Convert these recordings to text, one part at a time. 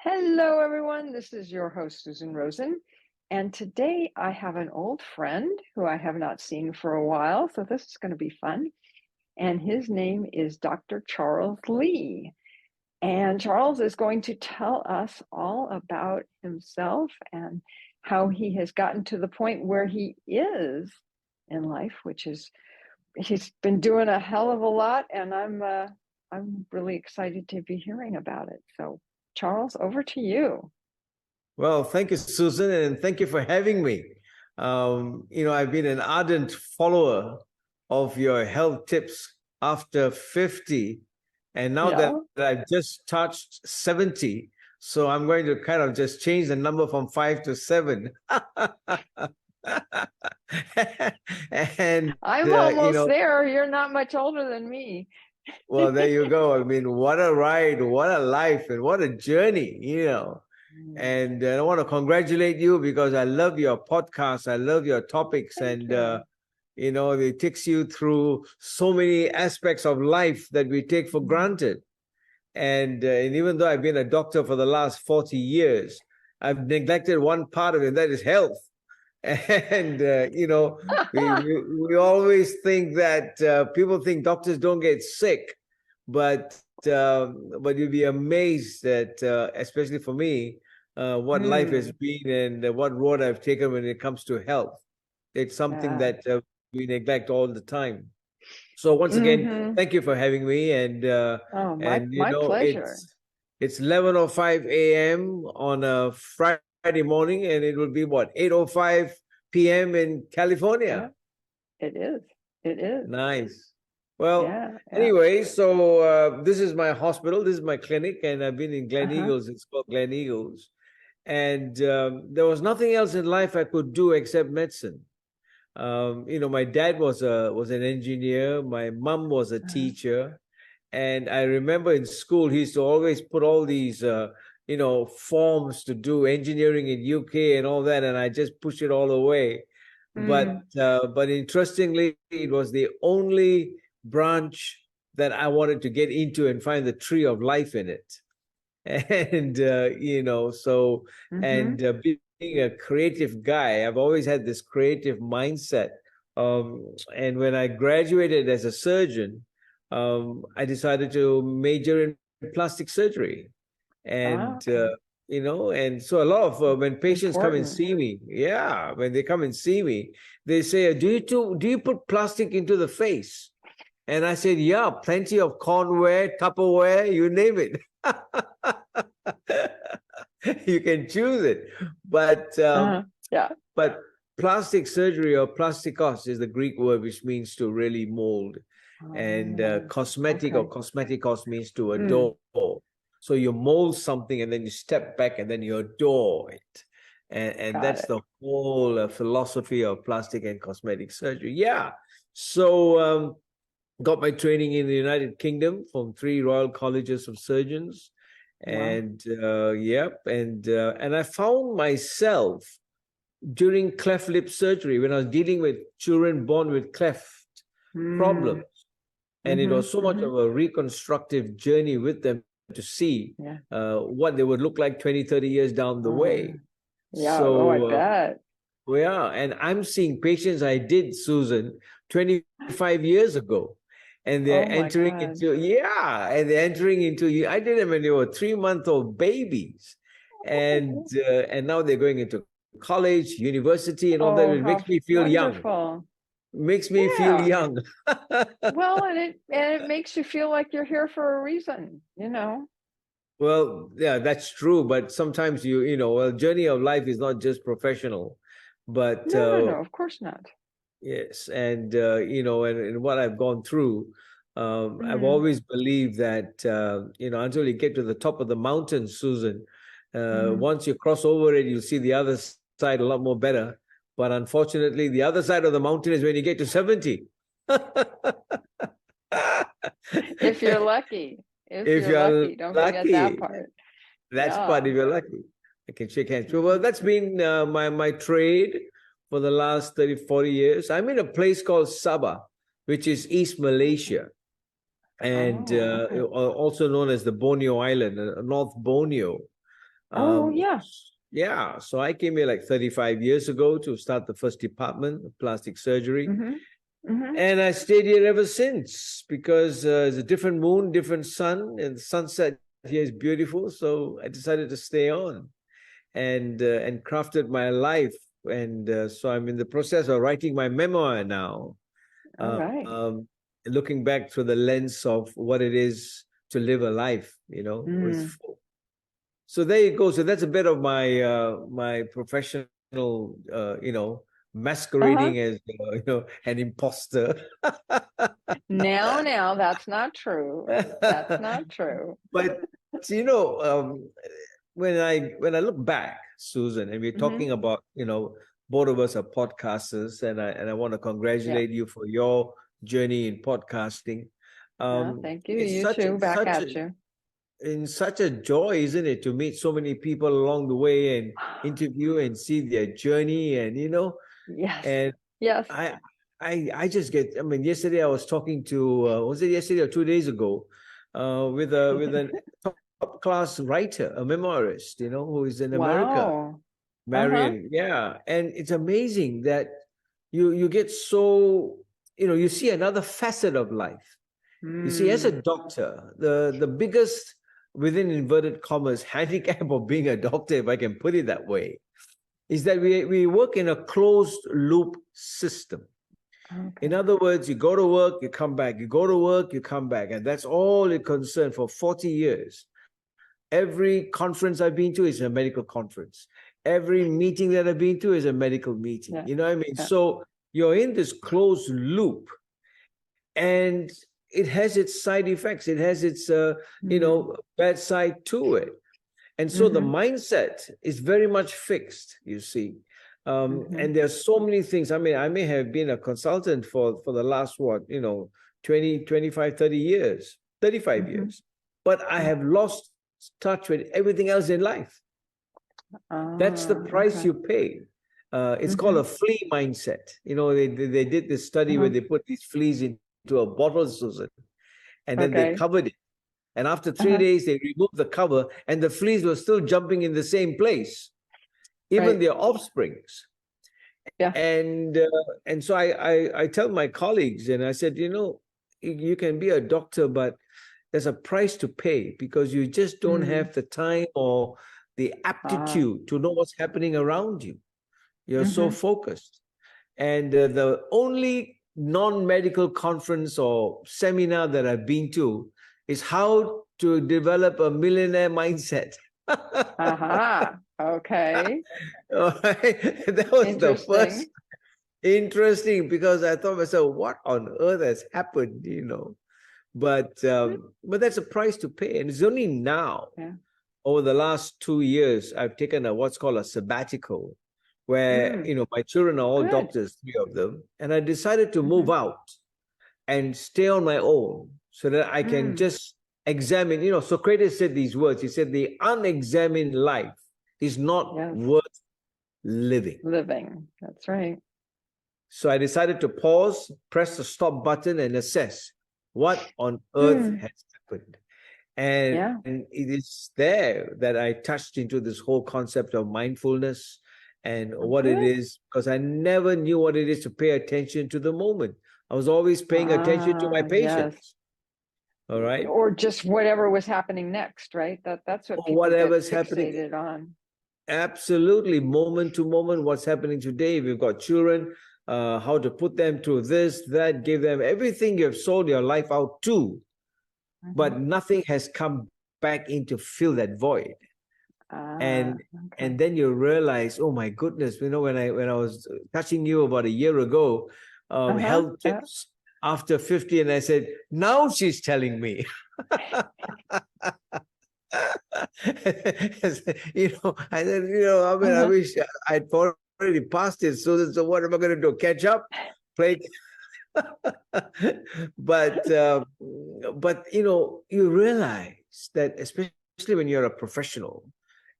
Hello, everyone. This is your host, Susan Rosin. And today I have an old friend who I have not seen for a while. So this is going to be fun. And his name is Dr. Charles Lee. And Charles is going to tell us all about himself and how he has gotten to the point where he is in life, which is he's been doing a hell of a lot. And I'm really excited to be hearing about it. So Charles, over to you. Well, thank you, Susan, and thank you for having me. I've been an ardent follower of your health tips after 50, and now that I've just touched 70, so I'm going to kind of just change the number from 5 to 7. And I'm almost there. You're not much older than me. Well, there you go. I mean, what a ride, what a life, and what a journey, And I want to congratulate you because I love your podcast. I love your topics. Thank you. It takes you through so many aspects of life that we take for granted. And even though I've been a doctor for the last 40 years, I've neglected one part of it, and that is health. And, we always think that people think doctors don't get sick, but you'd be amazed that, especially for me, what life has been and what road I've taken when it comes to health. It's something that we neglect all the time. So once again, thank you for having me. And my pleasure. It's 11:05 a.m. on a Friday morning, and it will be 8:05 p.m. in California. Yeah, it is. Nice. Well, anyway, so this is my hospital. This is my clinic, and I've been in Glen Eagles. It's called Glen Eagles. And there was nothing else in life I could do except medicine. My dad was an engineer. My mom was a teacher. And I remember in school, he used to always put all these, forms to do engineering in UK and all that. And I just pushed it all away. But interestingly, it was the only branch that I wanted to get into and find the tree of life in it. And, being a creative guy, I've always had this creative mindset. And when I graduated as a surgeon, I decided to major in plastic surgery. And, and so a lot of when patients come and see me, when they come and see me, they say, do you put plastic into the face? And I said, yeah, plenty of cornware, Tupperware, you name it. You can choose it. But but plastic surgery or plastikos is the Greek word which means to really mold. And cosmetic or cosmetikos means to adore. So you mold something and then you step back and then you adore it. And that's the whole philosophy of plastic and cosmetic surgery. Yeah. So got my training in the United Kingdom from 3 Royal Colleges of Surgeons. And and I found myself during cleft lip surgery when I was dealing with children born with cleft problems. And it was so much of a reconstructive journey with them to see what they would look like 20, 30 years down the way. So, I bet. And I'm seeing patients I did, Susan, 25 years ago. And they're entering into, I did them when they were 3-month-old babies. And now they're going into college, university, and all that. It makes me feel young. Makes me feel young. Well, and it makes you feel like you're here for a reason, Well, yeah, that's true. But sometimes journey of life is not just professional, but no, of course not. Yes, and and what I've gone through, I've always believed that until you get to the top of the mountain, Susan, once you cross over it, you'll see the other side a lot more better. But unfortunately, the other side of the mountain is when you get to 70. If you're lucky. If you're lucky, don't forget that part. That's part if you're lucky. I can shake hands. Well, that's been my trade for the last 30, 40 years. I'm in a place called Sabah, which is East Malaysia, and also known as the Borneo Island, North Borneo. Oh, yeah. Yeah, so I came here like 35 years ago to start the first department of plastic surgery. And I stayed here ever since because it's a different moon, different sun, and the sunset here is beautiful. So I decided to stay on and crafted my life. And so I'm in the process of writing my memoir now. All right. Looking back through the lens of what it is to live a life, with full. So there you go. So that's a bit of my my professional, masquerading as an imposter. Now, that's not true. That's not true. But when I look back, Susan, and we're talking about, both of us are podcasters, and I want to congratulate you for your journey in podcasting. Thank you. You too. Back at you. In such a joy, isn't it, to meet so many people along the way and interview and see their journey, and Yes. And yes. I just get. I mean, yesterday I was talking to was it yesterday or 2 days ago, with an top class writer, a memoirist, who is in America, Marion. Yeah, and it's amazing that you get so you see another facet of life. You see, as a doctor, the biggest, within inverted commas, handicap of being a doctor, if I can put it that way, is that we work in a closed loop system. In other words, you go to work, you come back, you go to work, you come back, and that's all it concerned for 40 years. Every conference I've been to is a medical conference. Every meeting that I've been to is a medical meeting. You know what I mean? So you're in this closed loop, and it has its side effects. It has its, bad side to it. And so the mindset is very much fixed, you see. And there's so many things. I mean, I may have been a consultant for the last, 20, 25, 30 years, 35 years. But I have lost touch with everything else in life. That's the price you pay. It's called a flea mindset. They did this study where they put these fleas into a bottle, Susan, and then they covered it. And after 3 days, they removed the cover, and the fleas were still jumping in the same place, even their offsprings. And so I tell my colleagues, and I said, you can be a doctor, but there's a price to pay because you just don't have the time or the aptitude to know what's happening around you. You're so focused. And the only non-medical conference or seminar that I've been to is how to develop a millionaire mindset. Okay. All right. That was the first. Interesting, because I thought myself, what on earth has happened, But that's a price to pay. And it's only now, over the last 2 years, I've taken what's called a sabbatical, where, my children are all doctors, 3 of them. And I decided to move out and stay on my own so that I can just examine. Socrates said these words. He said, the unexamined life is not worth living. That's right. So I decided to pause, press the stop button, and assess what on earth has happened. And it is there that I touched into this whole concept of mindfulness and what it is, because I never knew what it is to pay attention to the moment. I was always paying attention to my patients. All right. Or just whatever was happening next, right? That's what people whatever's get fixated happening on. Absolutely. Moment to moment, what's happening today. We've got children, how to put them through this, that, give them everything you've sold your life out to, but nothing has come back in to fill that void. And then you realize, oh my goodness, when I was touching you about a year ago, health tips after 50, and I said, now she's telling me. I said, I wish I'd already passed it. So what am I going to do? Catch up? Play? But you realize that, especially when you're a professional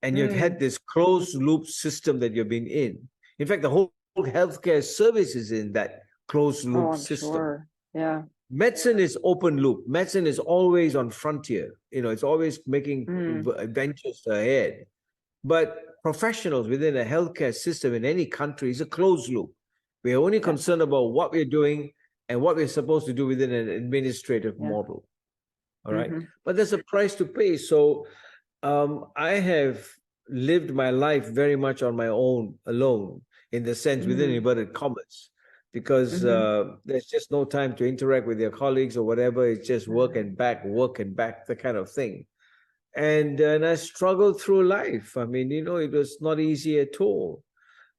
and you've had this closed loop system that you've been in. In fact, the whole healthcare service is in that closed loop system. Sure. Yeah. Medicine is open loop. Medicine is always on frontier. It's always making ventures ahead. But professionals within a healthcare system in any country is a closed loop. We're only concerned about what we're doing and what we're supposed to do within an administrative model. All right. But there's a price to pay. So I have lived my life very much on my own, alone, in the sense within inverted commas, because there's just no time to interact with your colleagues or whatever. It's just work and back, the kind of thing. And I struggled through life. I mean, it was not easy at all.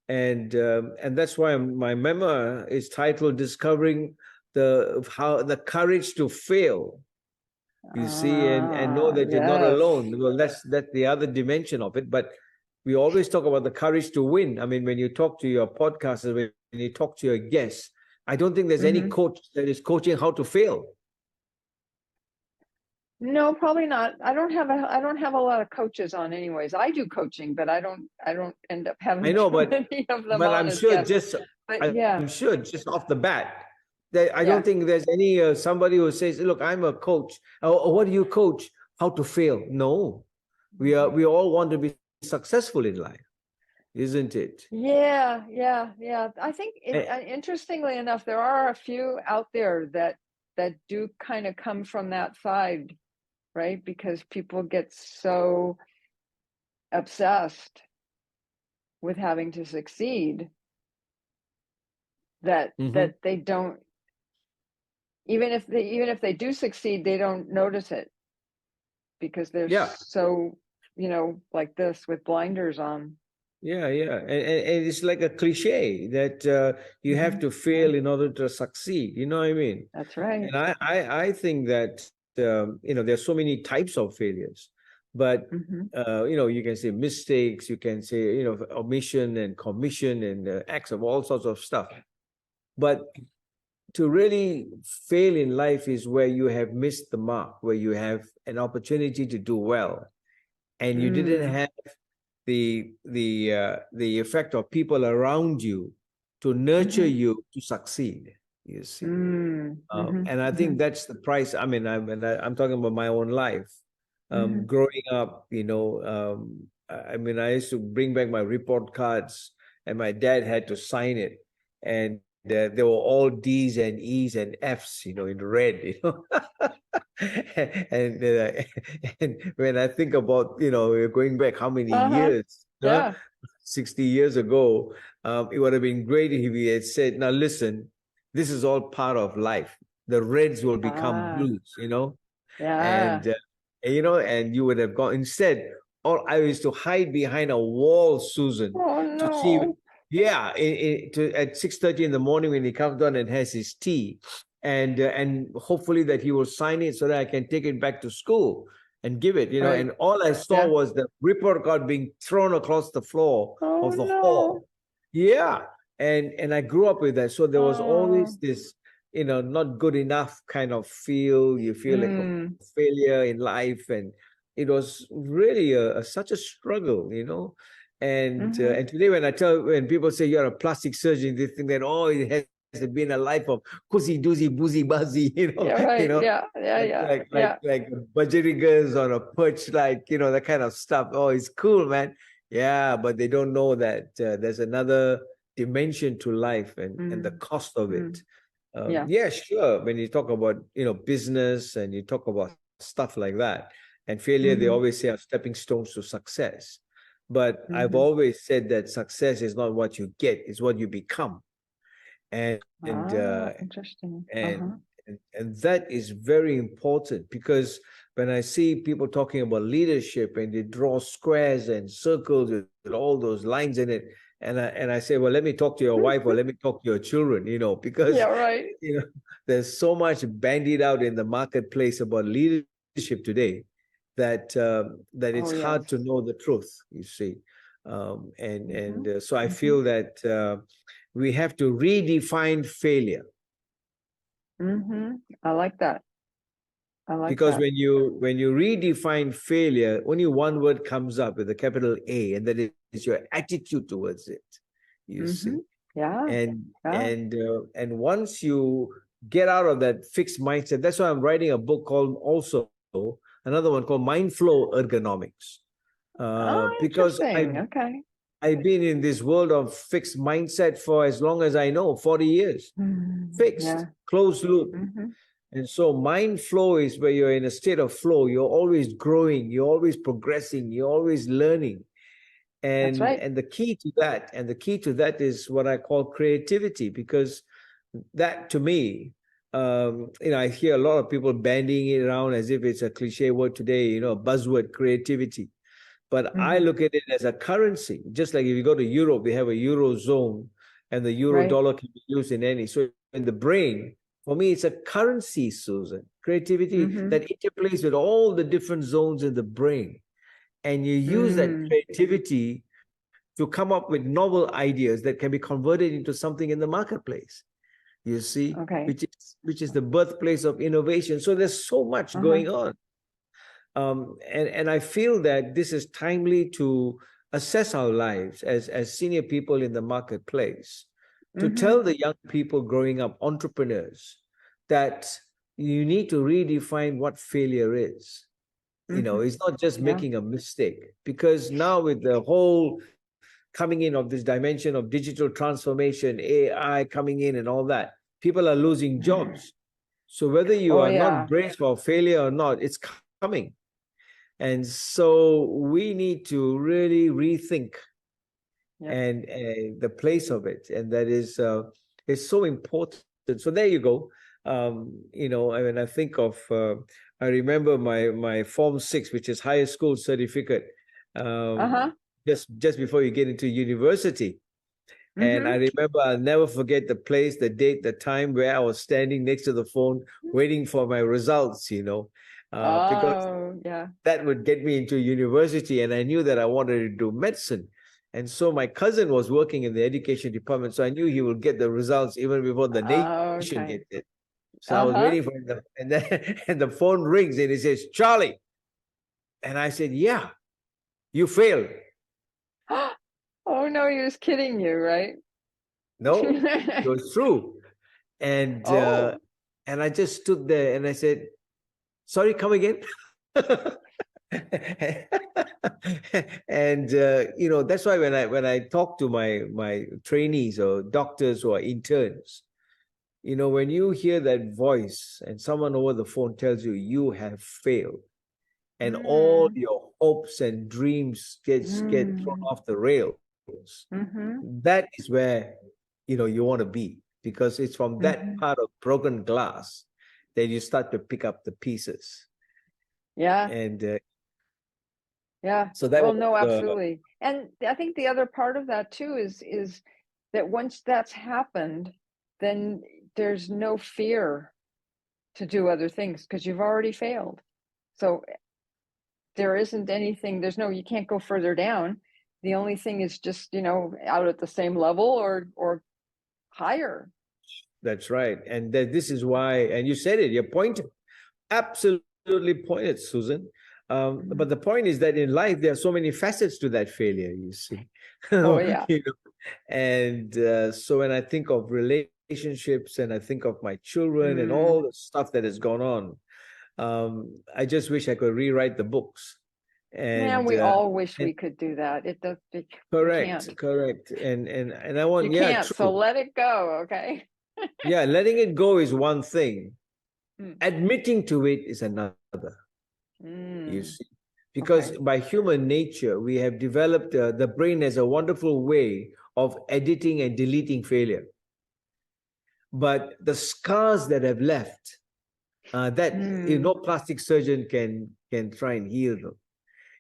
And that's why my memoir is titled "Discovering the Courage to Fail." You see, and know that you're not alone. Well, that's the other dimension of it. But we always talk about the courage to win. I mean, when you talk to your podcasters, when you talk to your guests, I don't think there's any coach that is coaching how to fail. No, probably not. I don't have a lot of coaches on anyways. I do coaching, but I don't end up having any of them on I'm sure guests. I'm sure just off the bat, I don't think there's any somebody who says, look, I'm a coach. Or what do you coach? How to fail? No. We all want to be successful in life, isn't it? Yeah. I think interestingly enough, there are a few out there that do kind of come from that side, right? Because people get so obsessed with having to succeed that they don't, even if they do succeed, they don't notice it because they're so, like this with blinders on. Yeah. And it's like a cliche that you have to fail in order to succeed. You know what I mean? That's right. And I think that, there's so many types of failures, but, you can say mistakes, you can say, omission and commission and acts of all sorts of stuff. But to really fail in life is where you have missed the mark, where you have an opportunity to do well, and you didn't have the effect of people around you to nurture you to succeed. You see, and I think that's the price. I mean, I'm talking about my own life. Growing up, I mean, I used to bring back my report cards, and my dad had to sign it, and there were all D's and E's and F's, in red, and when I think about, going back how many years, 60 years ago, it would have been great if he had said, now listen, this is all part of life. The reds will become blues, and, and you would have gone instead. Or I used to hide behind a wall, Susan, to see. Yeah, at 6:30 in the morning when he comes down and has his tea, and hopefully that he will sign it so that I can take it back to school and give it, and all I saw was the report card being thrown across the floor of the hall. Yeah, and I grew up with that, so there was always this, not good enough kind of feel. You feel like a failure in life, and it was really such a struggle, And today, when people say you're a plastic surgeon, they think that it has been a life of cozy doozy boozy buzzy, like budgerigars on a perch, that kind of stuff. Oh, it's cool, man. Yeah, but they don't know that there's another dimension to life and the cost of it. Yeah, sure. When you talk about business and you talk about stuff like that and failure, they always say are stepping stones to success. But I've always said that success is not what you get, it's what you become. And interesting. And that is very important, because when I see people talking about leadership and they draw squares and circles with all those lines in it, and I say, well, let me talk to your wife or let me talk to your children, because there's so much bandied out in the marketplace about leadership today that it's hard to know the truth, you see. So I feel that we have to redefine failure. I like that. Because when you redefine failure, only one word comes up with a capital A, and that is your attitude towards it. You see. And once you get out of that fixed mindset, that's why I'm writing a book called another one called Mind Flow Ergonomics. Because Okay. I've been in this world of fixed mindset for as long as I know, 40 years. Fixed, closed loop. And so mind flow is where you're in a state of flow. You're always growing, you're always progressing, you're always learning. And, that's right. and the key to that is what I call creativity, because that to me, I hear a lot of people bandying it around as if it's a cliche word today, buzzword, creativity. But I look at it as a currency. Just like if you go to Europe, they have a Eurozone and the euro dollar can be used in any. So in the brain, for me, it's a currency, Susan. Creativity that interplays with all the different zones in the brain. And you use that creativity to come up with novel ideas that can be converted into something in the marketplace. You see, which is the birthplace of innovation. So there's so much going on. And I feel that this is timely to assess our lives as senior people in the marketplace, to tell the young people growing up, entrepreneurs, that you need to redefine what failure is. It's not just making a mistake, because now with the whole coming in of this dimension of digital transformation, AI coming in and all that, people are losing jobs. So whether you are not braced for failure or not, it's coming. And so we need to really rethink and the place of it. And that is so important. So there you go. When I think of, I remember my Form 6, which is higher school certificate, just before you get into university. And I remember, I'll never forget the place, the date, the time where I was standing next to the phone waiting for my results, because that would get me into university. And I knew that I wanted to do medicine. And so my cousin was working in the education department. So I knew he would get the results even before the nation gets it. So I was waiting for him. And the phone rings and he says, "Charlie." And I said, "Yeah, you failed." Oh, no, he was kidding you, right? No, it was true. And I just stood there and I said, "Sorry, come again?" And that's why when I talk to my trainees or doctors or interns, when you hear that voice and someone over the phone tells you you have failed and all your hopes and dreams get thrown off the rails, that is where you want to be, because it's from that part of broken glass that you start to pick up the pieces. And so that absolutely. And I think the other part of that too is that once that's happened, then there's no fear to do other things because you've already failed. So there isn't anything, you can't go further down. The only thing is just, out at the same level or higher. That's right. And this is why, and you said it, you're pointed, absolutely pointed, Susan. But the point is that in life, there are so many facets to that failure, you see. Oh, yeah. And so when I think of relationships and I think of my children and all the stuff that has gone on, I just wish I could rewrite the books. And we all wish we could do that. It does. Correct. And I want, you can't, true. So let it go, okay? Yeah, letting it go is one thing. Admitting to it is another. You see, because by human nature, we have developed, the brain has a wonderful way of editing and deleting failure. But the scars that have left, no plastic surgeon can try and heal them.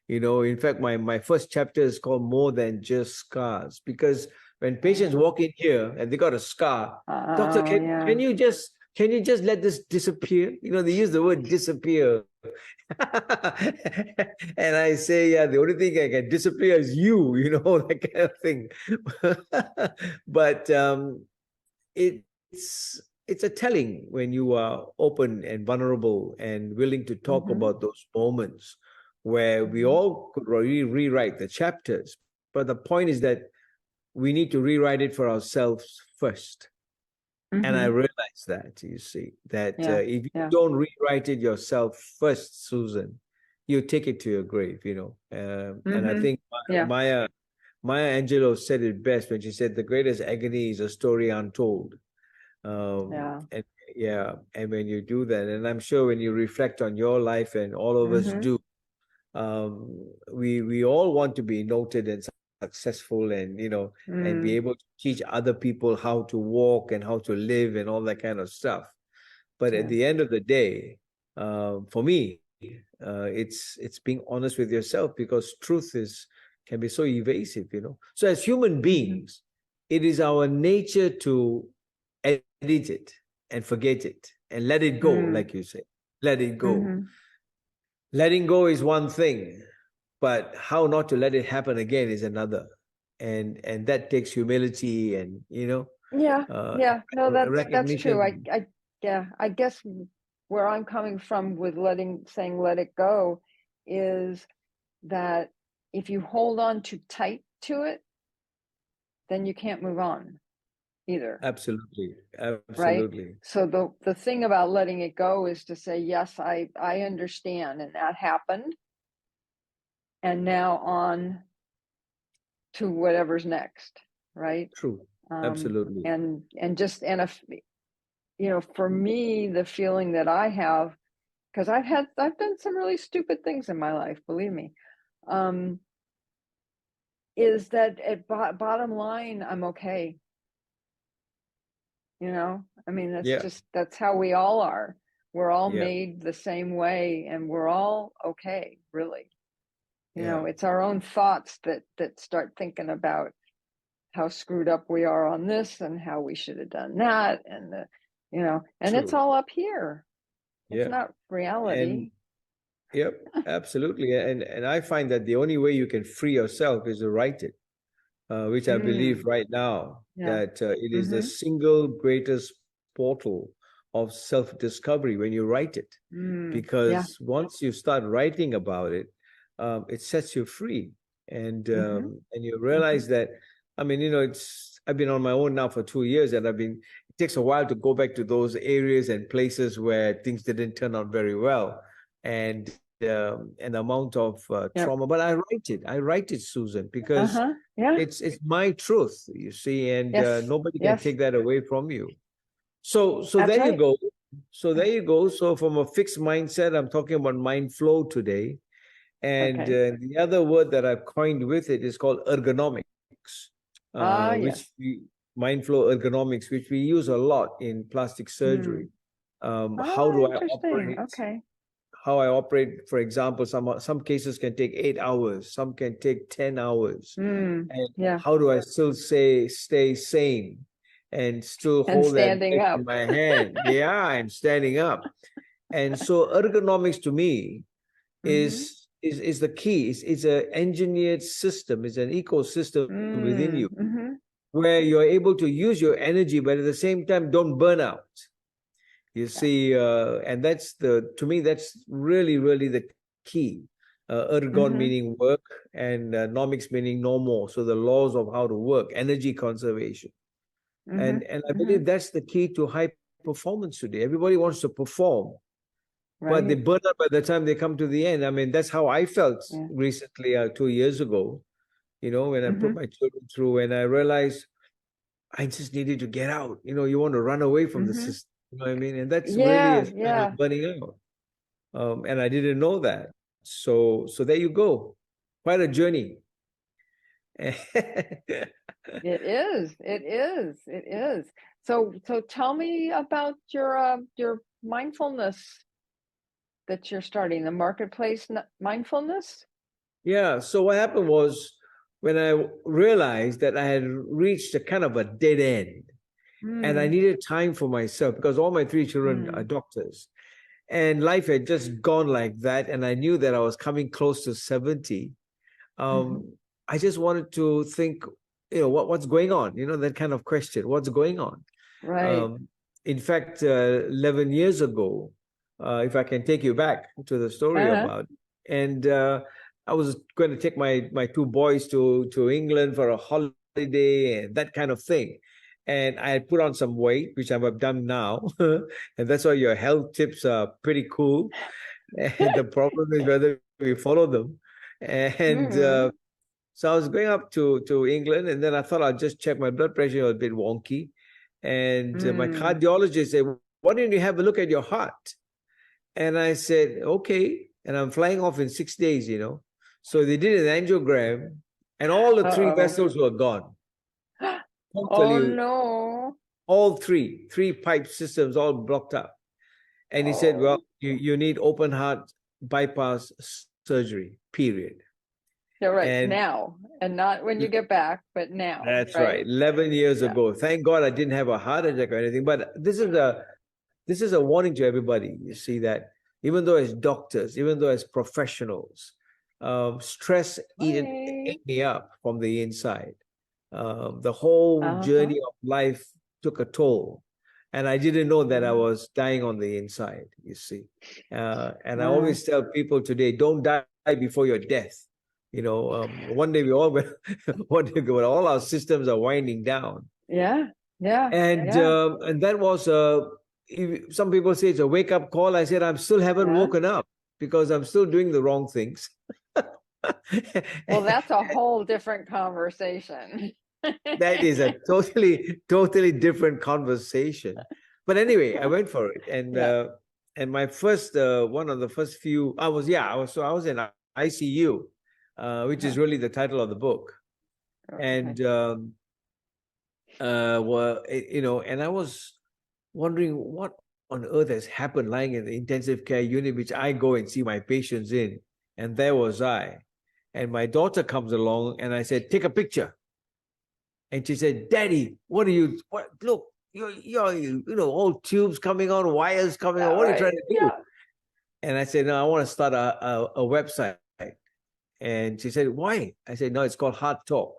In fact, my first chapter is called More Than Just Scars, because when patients walk in here and they got a scar, doctor, can you just let this disappear? They use the word disappear. And I say, the only thing I can disappear is you, that kind of thing. But it's a telling when you are open and vulnerable and willing to talk about those moments where we all could rewrite the chapters. But the point is that we need to rewrite it for ourselves first. And I realize that, you see, that if you don't rewrite it yourself first, Susan, you take it to your grave, And I think Maya Angelou said it best when she said, the greatest agony is a story untold. And when you do that, and I'm sure when you reflect on your life, and all of us do, we all want to be noted and successful, and and be able to teach other people how to walk and how to live and all that kind of stuff. But at the end of the day, for me, it's being honest with yourself, because truth can be so evasive, So as human beings, it is our nature to edit it and forget it and let it go, like you say. Let it go. Letting go is one thing, but how not to let it happen again is another. And that takes humility and, no, that's true. I guess where I'm coming from with saying let it go is that if you hold on too tight to it, then you can't move on either. Absolutely. Right? So the thing about letting it go is to say, yes, I understand, and that happened, and now on to whatever's next, right? True. Absolutely. And for me, the feeling that I have, because I've done some really stupid things in my life, believe me, is that at bottom line, I'm okay. I mean, that's how we all are. We're all made the same way, and we're all okay, really. It's our own thoughts that start thinking about how screwed up we are on this and how we should have done that. And, and True. It's all up here. It's not reality. Yep, absolutely. And I find that the only way you can free yourself is to write it, which I believe right now that it is the single greatest portal of self-discovery when you write it. Because once you start writing about it, it sets you free. And you realize that, I mean, I've been on my own now for 2 years, and it takes a while to go back to those areas and places where things didn't turn out very well. And an amount of trauma, but I write it, Susan, because it's my truth, you see, and nobody can take that away from you. So there you go. So there you go. So from a fixed mindset, I'm talking about mind flow today. And the other word that I've coined with it is called ergonomics, mind flow ergonomics, which we use a lot in plastic surgery. How do I operate? How I operate, for example, some cases can take 8 hours, some can take 10 hours. And how do I still stay sane and still hold that in my hand? And standing up. And so ergonomics to me is the key. It's an engineered system. It's an ecosystem within you where you're able to use your energy, but at the same time, don't burn out. You see, and to me, that's really, really the key. Ergon meaning work, and nomics meaning no more. So the laws of how to work, energy conservation. And I believe that's the key to high performance today. Everybody wants to perform, but they burn out by the time they come to the end. I mean, that's how I felt recently, 2 years ago, when I put my children through, and I realized I just needed to get out. You want to run away from the system. You know what I mean? And that's really a sign of burning out. And I didn't know that. So there you go. Quite a journey. It is. So tell me about your mindfulness that you're starting, the marketplace mindfulness. Yeah. So what happened was, when I realized that I had reached a kind of a dead end, and I needed time for myself, because all my 3 children are doctors, and life had just gone like that. And I knew that I was coming close to 70. I just wanted to think, what's going on? That kind of question, what's going on? Right. In fact, 11 years ago, if I can take you back to the story about it, and I was going to take my 2 boys to England for a holiday and that kind of thing. And I had put on some weight, which I've done now. And that's why your health tips are pretty cool. And the problem is whether we follow them. And so I was going up to England, and then I thought I'd just check my blood pressure was a bit wonky. And my cardiologist said, why don't you have a look at your heart? And I said, okay. And I'm flying off in 6 days, you know. So they did an angiogram, and all the three vessels were gone. Oh, no. All three pipe systems all blocked up. And he said, well, you need open heart bypass surgery, period. Yeah, right. And now, and not when you get back, but now. That's right. 11 years ago. Thank God I didn't have a heart attack or anything. But this is a warning to everybody. You see that even though as doctors, even though as professionals, stress ate me up from the inside. The whole journey of life took a toll. And I didn't know that I was dying on the inside, you see. And I always tell people today, don't die before your death. You know, one day all our systems are winding down. Yeah. And that was some people say it's a wake-up call. I said, I still haven't woken up because I'm still doing the wrong things. Well, that's a whole different conversation. That is a totally different conversation. But anyway, I went for it. And my first one of the first few, I was in ICU, which is really the title of the book. And well, you know, and I was wondering what on earth has happened lying in the intensive care unit, which I go and see my patients in. And there was I. And my daughter comes along, and I said, take a picture. And she said, Daddy, what look, you know, all tubes coming on, wires coming on. What are you trying to do? Yeah. And I said, no, I want to start a website. And she said, why? I said, no, it's called HEARTtalk.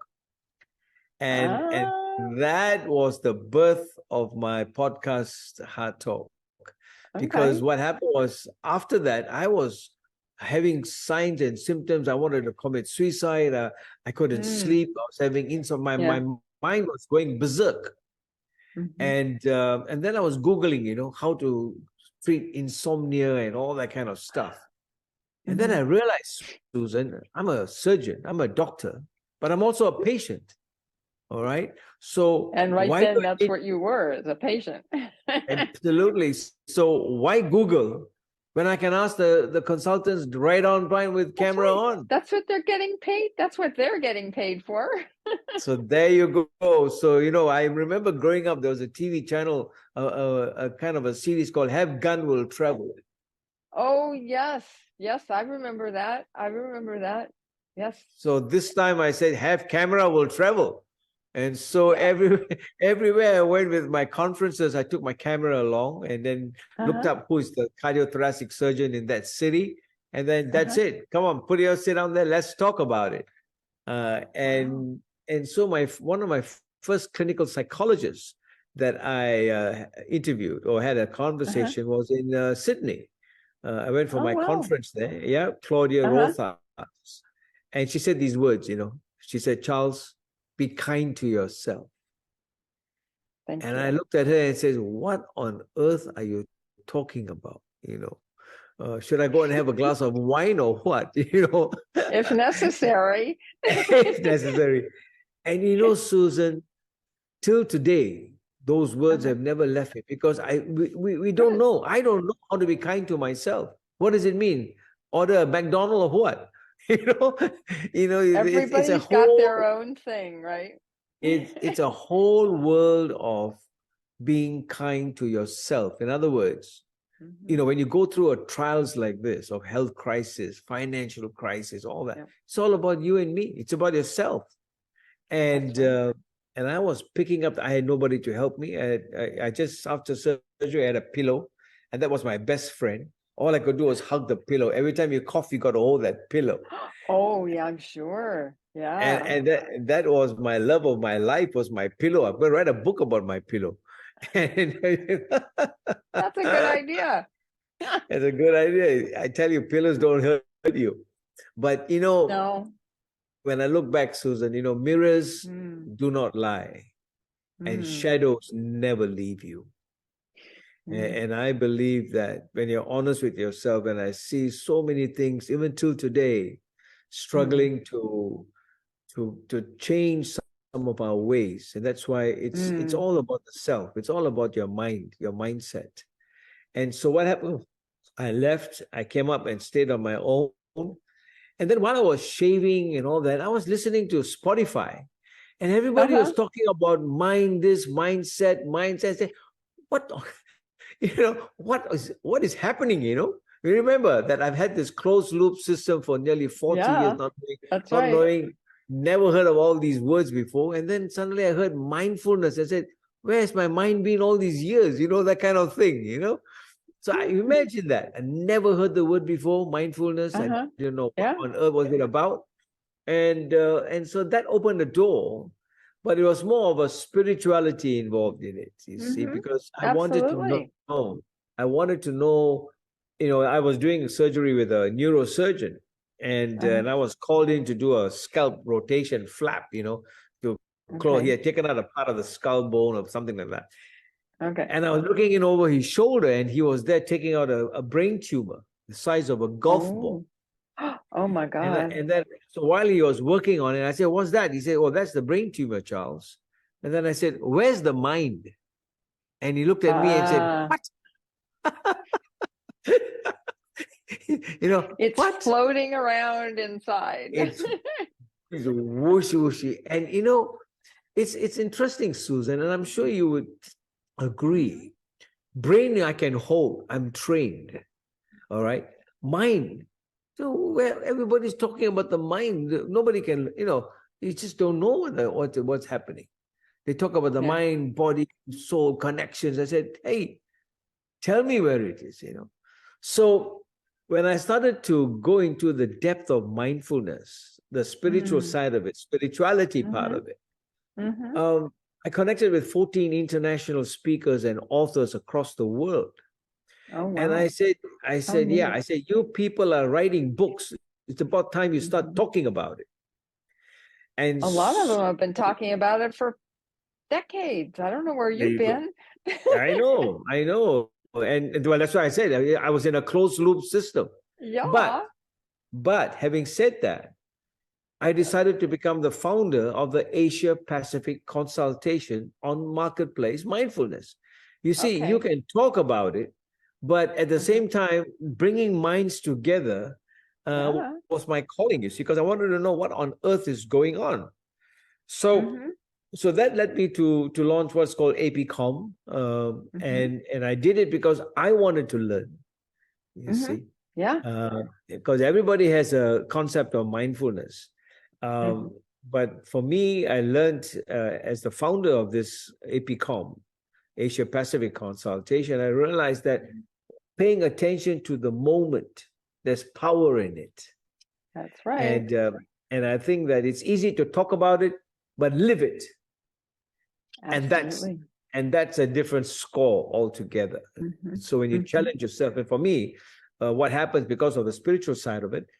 And that was the birth of my podcast, HEARTtalk. Because what happened was after that, I was having signs and symptoms. I wanted to commit suicide. I couldn't sleep. I was having insomnia. My mind was going berserk. And then I was Googling, you know, how to treat insomnia and all that kind of stuff. And then I realized, Susan, I'm a surgeon, I'm a doctor, but I'm also a patient. All right. So and then that's what you were, as a patient. Absolutely. So why Google when I can ask the consultants right on time with camera on? That's what they're getting paid. That's what they're getting paid for. So there you go. So, you know, I remember growing up, there was a TV channel, a kind of a series called Have Gun Will Travel. Oh, yes. Yes, I remember that. Yes. So this time I said, Have Camera Will Travel. And so everywhere I went with my conferences, I took my camera along and then looked up who is the cardiothoracic surgeon in that city. And then that's it. Come on, sit down there. Let's talk about it. And so one of my first clinical psychologists that I interviewed or had a conversation was in Sydney. I went for my conference there. Yeah, Claudia Rothart. And she said these words, you know. She said, Charles, be kind to yourself. Thank you. I looked at her and said, what on earth are you talking about? You know, should I go and have a glass of wine or what? You know, if necessary. If necessary. And you know, Susan, till today, those words have never left me because we don't know. I don't know how to be kind to myself. What does it mean? Order a McDonald's or what? Everybody's got their own thing, right? It's a whole world of being kind to yourself. In other words, you know, when you go through a trials like this of health crisis, financial crisis, all that, it's all about you and me. It's about yourself. And I was picking up. I had nobody to help me. I just after surgery, I had a pillow, and that was my best friend. All I could do was hug the pillow. Every time you cough, you got to hold that pillow. Oh, yeah, I'm sure. Yeah. And that was my love of my life, was my pillow. I'm going to write a book about my pillow. That's a good idea. It's a good idea. I tell you, pillows don't hurt you. But, you know, when I look back, Susan, you know, mirrors do not lie. And shadows never leave you. And I believe that when you're honest with yourself, and I see so many things, even till today, struggling to change some of our ways. And that's why it's all about the self. It's all about your mind, your mindset. And so what happened? I left, I came up and stayed on my own. And then while I was shaving and all that, I was listening to Spotify. And everybody was talking about mind, this mindset. What, what is happening, You remember that I've had this closed loop system for nearly 40 years, not knowing, never heard of all these words before. And then suddenly I heard mindfulness. I said, where's my mind been all these years? That kind of thing, So I imagine that. I never heard the word before, mindfulness. I didn't know what on earth was it about. And so that opened the door, but it was more of a spirituality involved in it, you see, because I wanted to know. I wanted to know, I was doing surgery with a neurosurgeon, and I was called in to do a scalp rotation flap, to close. He had taken out a part of the skull bone or something like that. Okay. And I was looking in over his shoulder, and he was there taking out a brain tumor the size of a golf ball. Oh my God. And then, so while he was working on it, I said, what's that? He said, oh, that's the brain tumor, Charles. And then I said, where's the mind? And he looked at me and said, what? It's what? Floating around inside. It's whooshy. And it's interesting, Susan, and I'm sure you would agree. Brain I can hold, I'm trained. All right. Mind. So where everybody's talking about the mind, nobody can, you just don't know what's happening. They talk about the mind, body, soul connections. I said, hey, tell me where it is, So when I started to go into the depth of mindfulness, the spiritual side of it, spirituality part of it, I connected with 14 international speakers and authors across the world. Oh, wow. And I said, you people are writing books. It's about time you start talking about it. And a lot of them have been talking about it for decades. I don't know where you've been. I know. And well, that's why I said I was in a closed loop system. Yeah. But having said that, I decided to become the founder of the Asia Pacific Consultation on Marketplace Mindfulness. You see, you can talk about it, but at the same time, bringing minds together was my calling, you see, because I wanted to know what on earth is going on. So, so that led me to launch what's called APCOM, and I did it because I wanted to learn. You see, because everybody has a concept of mindfulness, but for me, I learned as the founder of this APCOM, Asia Pacific Consultation, I realized that paying attention to the moment, there's power in it. That's right. And I think that it's easy to talk about it, but live it. Absolutely. And that's a different score altogether. So when you challenge yourself, and for me, what happens because of the spiritual side of it,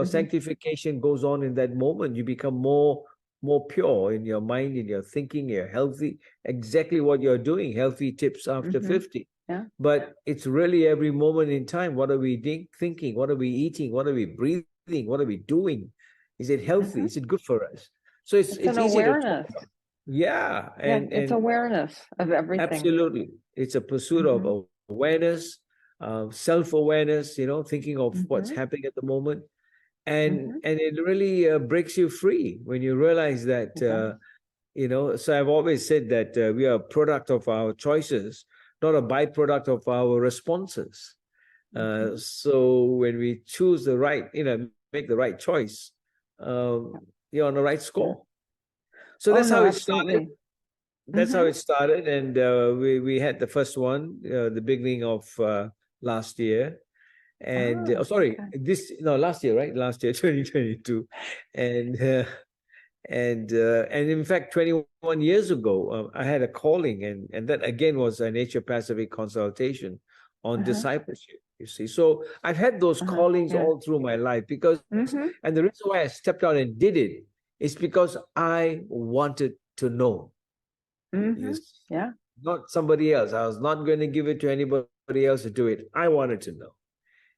sanctification goes on in that moment. You become more pure in your mind, in your thinking. You're healthy. Exactly what you're doing. Healthy tips after 50. Yeah. But it's really every moment in time. What are we thinking? What are we eating? What are we breathing? What are we doing? Is it healthy? Is it good for us? So it's an easy awareness. to talk about. And it's awareness of everything. Absolutely. It's a pursuit of awareness, self-awareness, thinking of what's happening at the moment. And it really breaks you free when you realize that, so I've always said that we are a product of our choices, not a byproduct of our responses. So when we choose the right, make the right choice, you're on the right score. So that's how it started. That's how it started. And we had the first one, the beginning of last year. And last year, right? Last year, 2022. And in fact, 21 years ago, I had a calling, and that again was an Asia Pacific Consultation on discipleship, you see. So I've had those callings all through my life because, and the reason why I stepped out and did it is because I wanted to know. not somebody else. I was not going to give it to anybody else to do it. I wanted to know.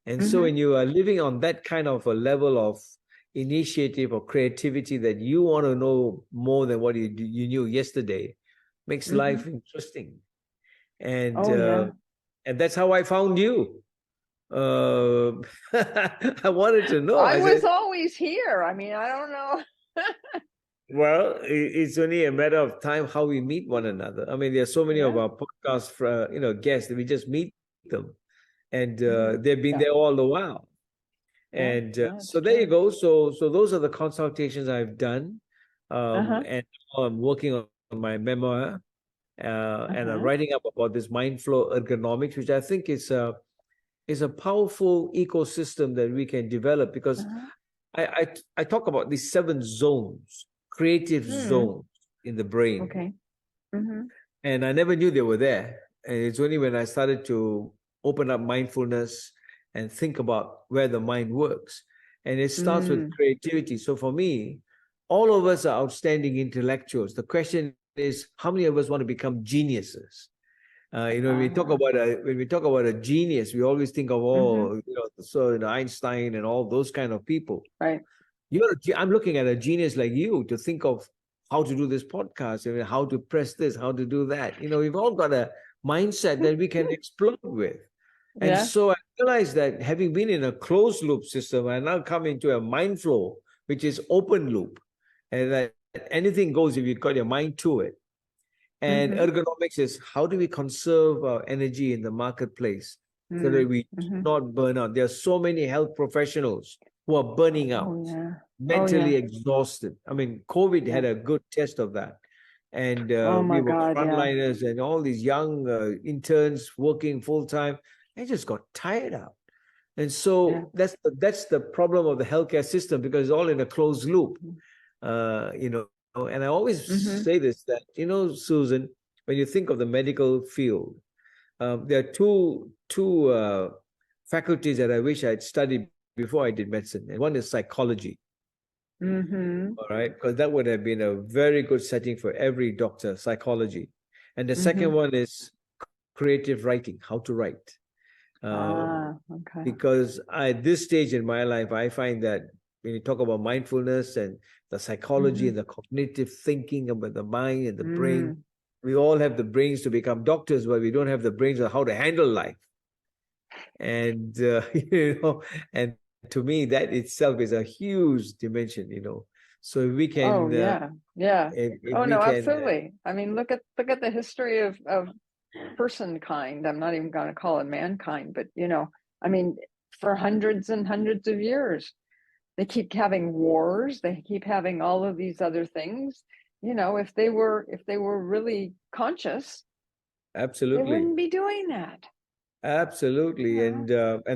And so when you are living on that kind of a level of initiative or creativity that you want to know more than what you knew yesterday, makes life interesting. And and that's how I found you. I wanted to know. I was always here. I mean, I don't know. Well, it's only a matter of time how we meet one another. I mean, there are so many of our podcast, guests that we just meet them, and they've been there all the while. And so there you go. So those are the consultations I've done, and I'm working on my memoir, and I'm writing up about this mind flow ergonomics, which I think is a powerful ecosystem that we can develop, because I talk about these 7 zones, creative zones in the brain. Okay. And I never knew they were there. And it's only when I started to open up mindfulness and think about where the mind works. And it starts with creativity. So for me, all of us are outstanding intellectuals. The question is, how many of us want to become geniuses? When we talk about a genius, we always think of Einstein and all those kind of people. Right. I'm looking at a genius like you to think of how to do this podcast, how to press this, how to do that. We've all got a mindset that we can explode with. And so I realized that having been in a closed loop system, I now come into a mind flow, which is open loop, and that anything goes if you've got your mind to it. And ergonomics is, how do we conserve our energy in the marketplace so that we do not burn out? There are so many health professionals who are burning out, mentally exhausted. I mean, COVID had a good test of that. And we were frontliners and all these young interns working full time. They just got tired out. And so that's the problem of the healthcare system, because it's all in a closed loop, And I always say this, that, Susan, when you think of the medical field, there are two faculties that I wish I'd studied before I did medicine. And one is psychology. All right, because that would have been a very good setting for every doctor, psychology. And the second one is creative writing, how to write. Because at this stage in my life, I find that when you talk about mindfulness and the psychology and the cognitive thinking about the mind and the brain, we all have the brains to become doctors, but we don't have the brains of how to handle life. And, and to me, that itself is a huge dimension, So if we can... absolutely. I mean, look at the history of personkind. I'm not even going to call it mankind, but, I mean, for hundreds and hundreds of years, they keep having wars. They keep having all of these other things. If they were really conscious, absolutely, they wouldn't be doing that. Absolutely, and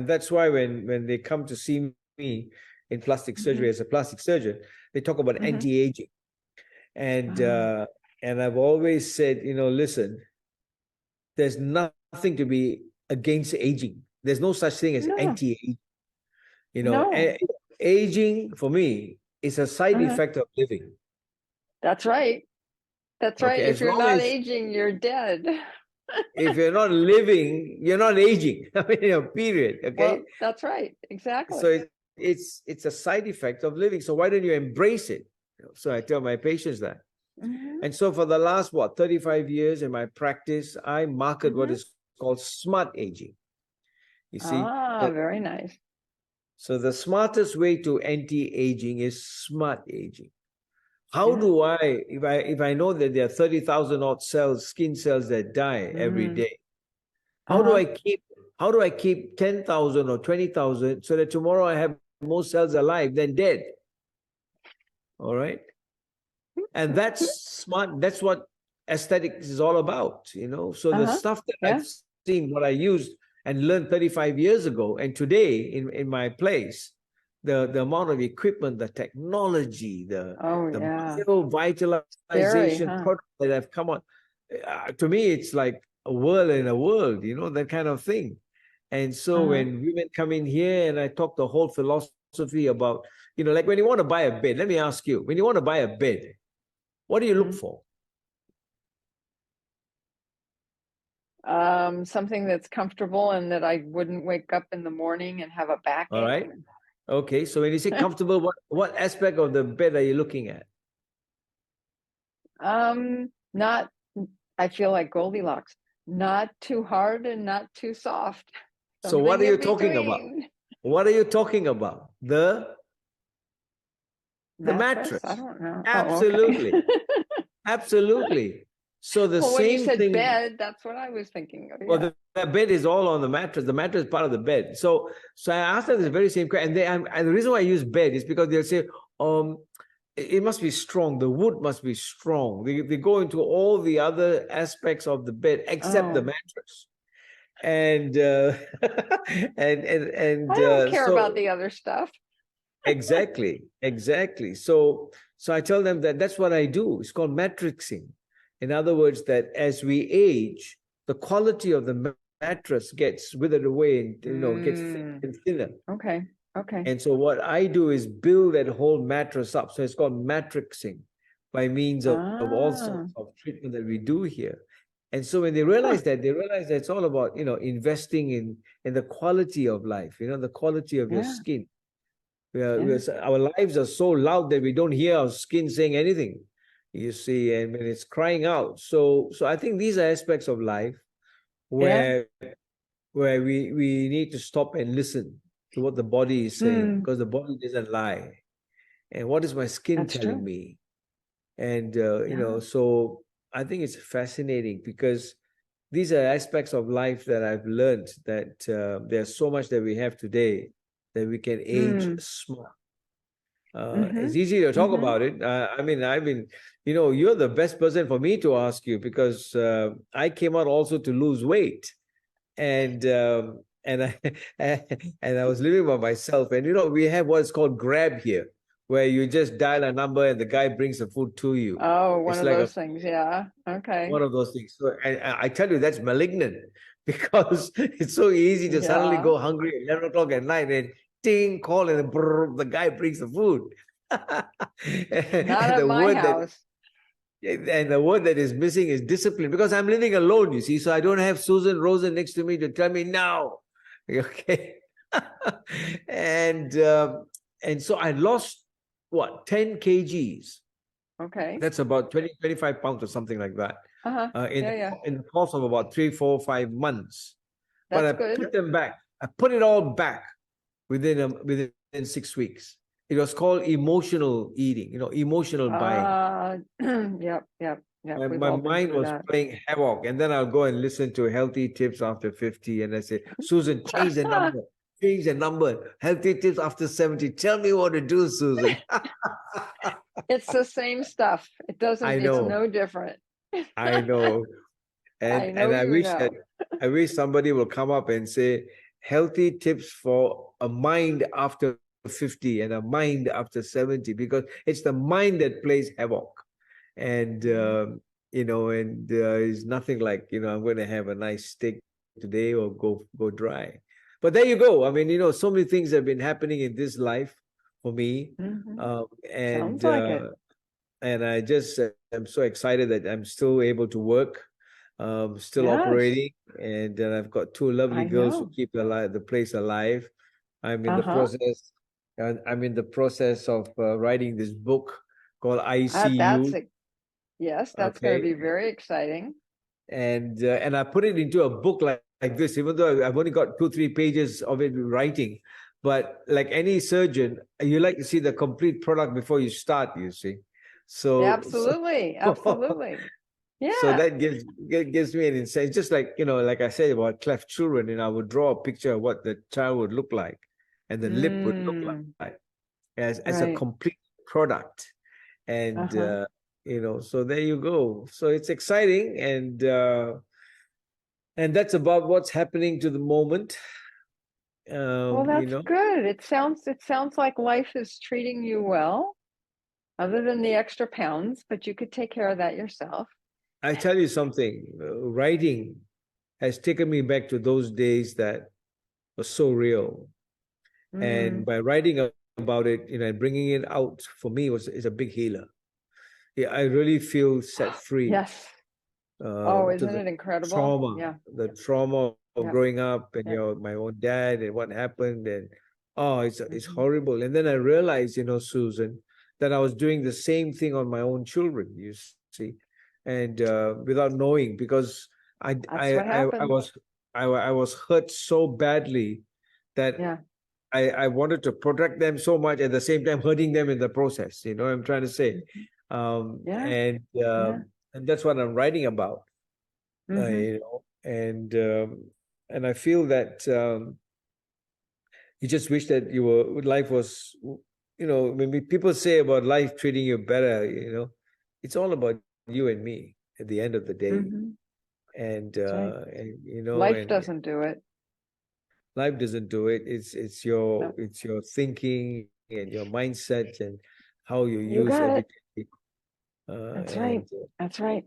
that's why when they come to see me in plastic surgery as a plastic surgeon, they talk about anti-aging, and I've always said, listen, there's nothing to be against aging. There's no such thing as anti-aging. Aging for me is a side effect of living. That's right. That's right. If you're not aging, you're dead. If you're not living, you're not aging. I mean, period. Okay. Well, that's right. Exactly. So it's a side effect of living. So why don't you embrace it? So I tell my patients that. And so for the last 35 years in my practice, I market what is called smart aging. You see? Very nice. So the smartest way to anti-aging is smart aging. How do I, if I know that there are 30,000 odd skin cells that die every day, how do I keep 10,000 or 20,000 so that tomorrow I have more cells alive than dead? All right. And that's smart. That's what aesthetics is all about, So the stuff that I've seen, what I used and learned 35 years ago, and today in my place, the amount of equipment, the technology, the biovitalization product that have come on, to me, it's like a world in a world, that kind of thing. And so when women come in here and I talk the whole philosophy about, like when you want to buy a bed, let me ask you, when you want to buy a bed, what do you look for? Something that's comfortable and that I wouldn't wake up in the morning and have a backache. All right. Okay. So when you say comfortable, what aspect of the bed are you looking at? Not, I feel like Goldilocks, not too hard and not too soft. So what are you talking about? What are you talking about? The mattress. I don't know. Absolutely. Oh, okay. Absolutely. So the same when you said thing, bed, that's what I was thinking of. Yeah. Well, the bed is all on the mattress. The mattress is part of the bed. So I asked them the very same question. And the reason why I use bed is because they'll say, it must be strong. The wood must be strong. They go into all the other aspects of the bed except the mattress. And I don't care about the other stuff. Exactly. So I tell them that that's what I do. It's called matrixing. In other words, that as we age, the quality of the mattress gets withered away and gets thinner and thinner. Okay. And so what I do is build that whole mattress up. So it's called matrixing by means of all sorts of treatment that we do here. And so when they realize that, it's all about investing in the quality of life, the quality of your skin. Our lives are so loud that we don't hear our skin saying anything, you see, and when it's crying out. So I think these are aspects of life where we need to stop and listen to what the body is saying, because the body doesn't lie. And what is my skin telling me? And so I think it's fascinating, because these are aspects of life that I've learned that there's so much that we have today that we can age smart. It's easy to talk about it. I mean, I've been, you're the best person for me to ask you, because I came out also to lose weight, and I and I was living by myself, and we have what's called Grab here, where you just dial a number and the guy brings the food to you. Oh, one of those things. Yeah. Okay. One of those things. So, and I tell you, that's malignant, because it's so easy to suddenly go hungry at 11 o'clock at night and ding, call, and the guy brings the food. Not at my house. And the word that is missing is discipline, because I'm living alone, you see, so I don't have Rosin next to me to tell me now. Okay. And so I lost 10 kgs. Okay. That's about 25 pounds or something like that. In the course of about 3, 4, 5 months. But I put them back. I put it all back within 6 weeks. It was called emotional eating, emotional buying. Yep. My mind was playing havoc. And then I'll go and listen to healthy tips after 50. And I say, Susan, change the number. Change the number. Healthy tips after 70. Tell me what to do, Susan. It's the same stuff. It doesn't, it's no different. I know. And I wish somebody will come up and say, healthy tips for a mind after 50 and a mind after 70, because it's the mind that plays havoc. And, it's nothing like, I'm going to have a nice steak today or go dry. But there you go. I mean, so many things have been happening in this life for me. Sounds like it. And I just am so excited that I'm still able to work, still operating. And then I've got 2 lovely girls who keep the place alive. I'm in the process. I'm in the process of writing this book called ICU. That's going to be very exciting. And I put it into a book like this, even though I've only got 2-3 pages of it writing. But like any surgeon, you like to see the complete product before you start, you see. So absolutely. Yeah. So that gives me an insight. It's just like, like I said about cleft children, I would draw a picture of what the child would look like and the lip would look like as a complete product. And, so there you go. So it's exciting. And that's about what's happening to the moment. Well, that's good. It sounds like life is treating you well, other than the extra pounds, but you could take care of that yourself. I tell you something, writing has taken me back to those days that were so real. And by writing about it, and bringing it out, for me is a big healer. Yeah, I really feel set free. Yes. Oh, to isn't the it incredible? trauma, Yeah. the trauma of Yep. growing up and Yep. my own dad and what happened, and it's Mhm. horrible. And then I realized, Susan, that I was doing the same thing on my own children, you see, and without knowing, because That's what I happened. I was hurt so badly that Yeah. I wanted to protect them so much, at the same time hurting them in the process. You know what I'm trying to say? Mhm. Um, Yeah. and Yeah. um, and that's what I'm writing about. Mm-hmm. And I feel that you just wish that life was, when people say about life treating you better, it's all about you and me at the end of the day. Mm-hmm. And, That's right. Life and doesn't do it. life doesn't do it. No. It's your thinking and your mindset and how you You use got it. everything. That's right. And That's right.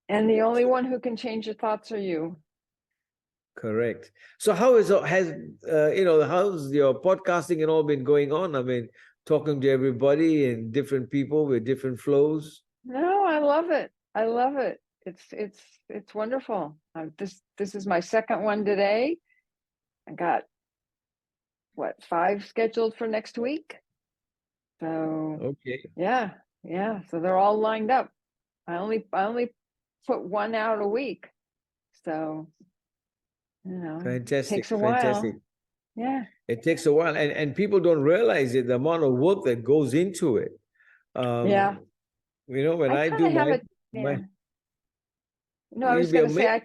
And the only one who can change your thoughts are you. Correct. So how's your podcasting and all been going on? I mean, talking to everybody and different people with different flows. No, I love it. I love it. It's wonderful. This is my second one today. I got 5 scheduled for next week. So Okay. yeah. So they're all lined up. I only put one out a week. So Fantastic. takes a Fantastic. while. Yeah. It takes a while, and people don't realize it, the amount of work that goes into it. Yeah. When I I kind do of have it. my Yeah. No, I you'll was be going to say amazed.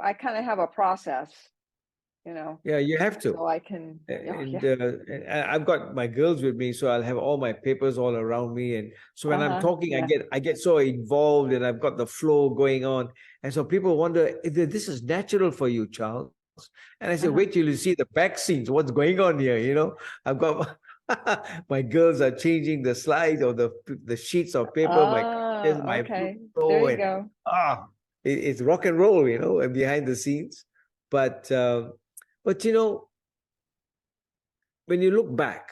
I kind of have a process, Yeah, you have to. so I can. Oh, And, yeah. and I've got my girls with me, so I'll have all my papers all around me. And so when I'm talking, Yeah. I get so involved, and I've got the flow going on. And so people wonder if this is natural for you, Charles. And I say, wait till you see the back scenes. What's going on here? I've got my girls are changing the slides or the sheets of paper. My Okay. There flow, you and go. it's rock and roll, and behind the scenes. But but when you look back,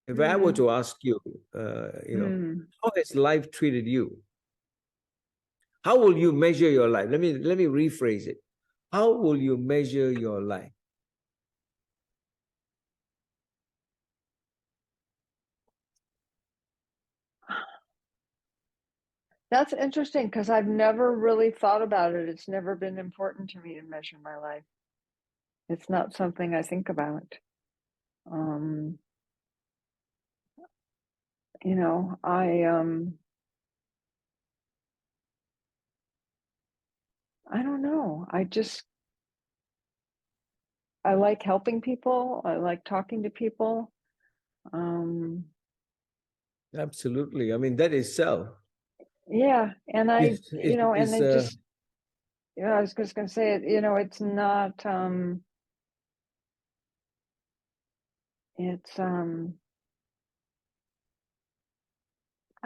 if I were to ask you, how has life treated you? How will you measure your life? Let me rephrase it. How will you measure your life? That's interesting because I've never really thought about it. It's never been important to me to measure my life. It's not something I think about. Um, I don't know. I like helping people. I like talking to people. Absolutely. I mean, that itself Yeah, and I, is and then just, I was just going to say it, it's not, it's, I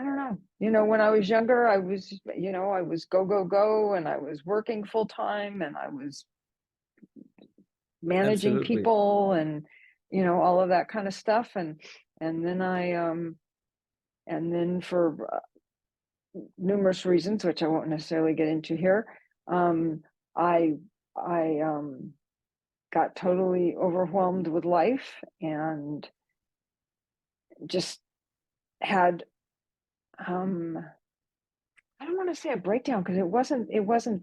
don't know. When I was younger, I was, I was go, go, go, and I was working full time, and I was managing absolutely. people, and, all of that kind of stuff. And then and then for numerous reasons, which I won't necessarily get into here, I, I, got totally overwhelmed with life and just had I don't want to say a breakdown because it wasn't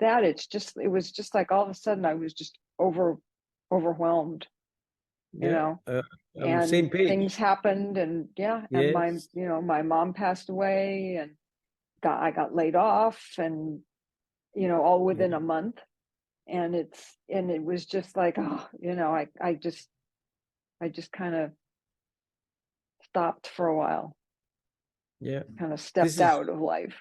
that. It was just like all of a sudden I was just overwhelmed, Yeah. and Same page. things happened, and and Yes. my mom passed away, and I got laid off, and all within a month. And it was just like, I just kind of stopped for a while, Yeah. kind of This stepped is out of life.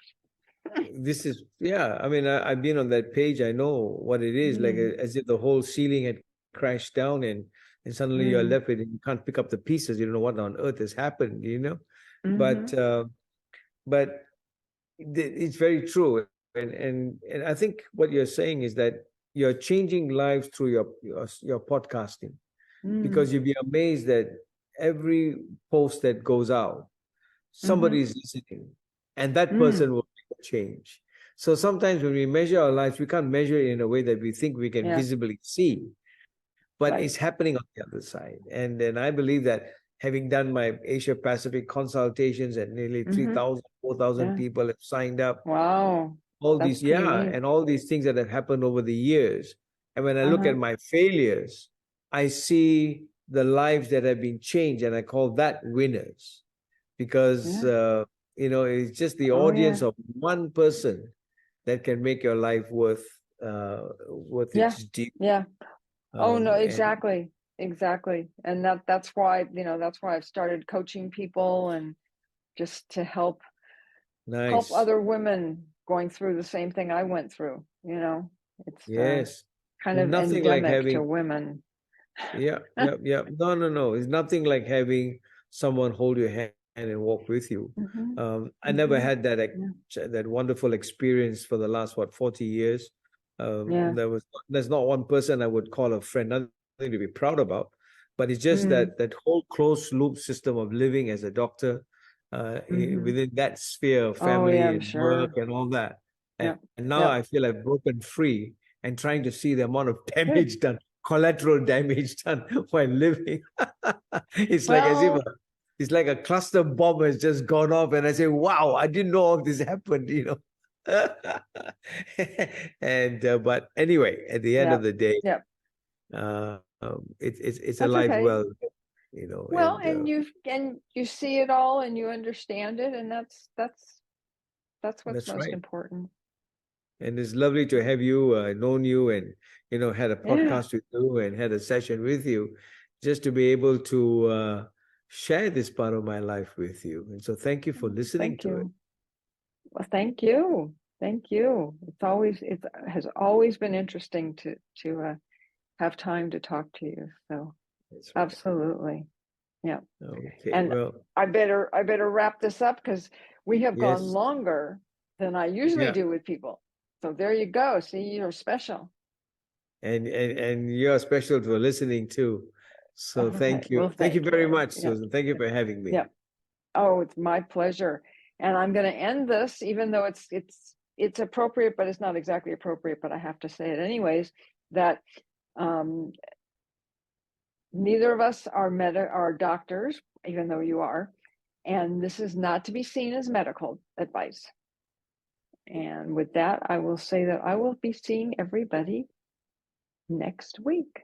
I mean, I've been on that page. I know what it is, like Mm, as if the whole ceiling had crashed down, and suddenly you're mm, left with it. You can't pick up the pieces. You don't know what on earth has happened. But mm-hmm, but it's very true. And I think what you're saying is that you're changing lives through your podcasting, mm, because you'd be amazed that every post that goes out, mm-hmm, somebody is listening, and that mm, person will make a change. So sometimes when we measure our lives, we can't measure it in a way that we think we can Yeah. visibly see, but Right. it's happening on the other side. And I believe that having done my Asia Pacific consultations, and nearly 3,000, 4,000 people have signed up. Wow. All That's these, pretty neat. and all these things that have happened over the years. And when I look at my failures, I see the lives that have been changed, and I call that winners, because it's just the audience of one person that can make your life worth its due. Yeah. Oh no, And exactly. Exactly. And that's why, that's why I've started coaching people, and just to help other women going through the same thing I went through. It's kind of nothing like endemic to having women. Yeah. No. It's nothing like having someone hold your hand and walk with you. I never had that wonderful experience for the last 40 years. There's not one person I would call a friend, nothing to be proud about, but it's just that whole closed loop system of living as a doctor within that sphere of family and work and all that. And now I feel I've broken free and trying to see the amount of damage done, collateral damage done while living. It's like as if it's like a cluster bomb has just gone off, and I say, "Wow, I didn't know all this happened," And but anyway, at the end of the day, it's a life well, Well, and you see it all, and you understand it, and that's what's most important. And it's lovely to have you, known you, and had a podcast with you and had a session with you, just to be able to share this part of my life with you. And so thank you for listening to it. Well, thank you. It has always been interesting to have time to talk to you. So absolutely. Yeah. Okay. And I better wrap this up, because we have gone longer than I usually do with people. So there you go. See, you're special. And you're special for listening too. So thank you. Well, thank you very much, Susan. Thank you for having me. Yeah. Oh, it's my pleasure. And I'm going to end this, even though it's appropriate, but it's not exactly appropriate, but I have to say it anyways, that neither of us are doctors, even though you are. And this is not to be seen as medical advice. And with that, I will say that I will be seeing everybody next week.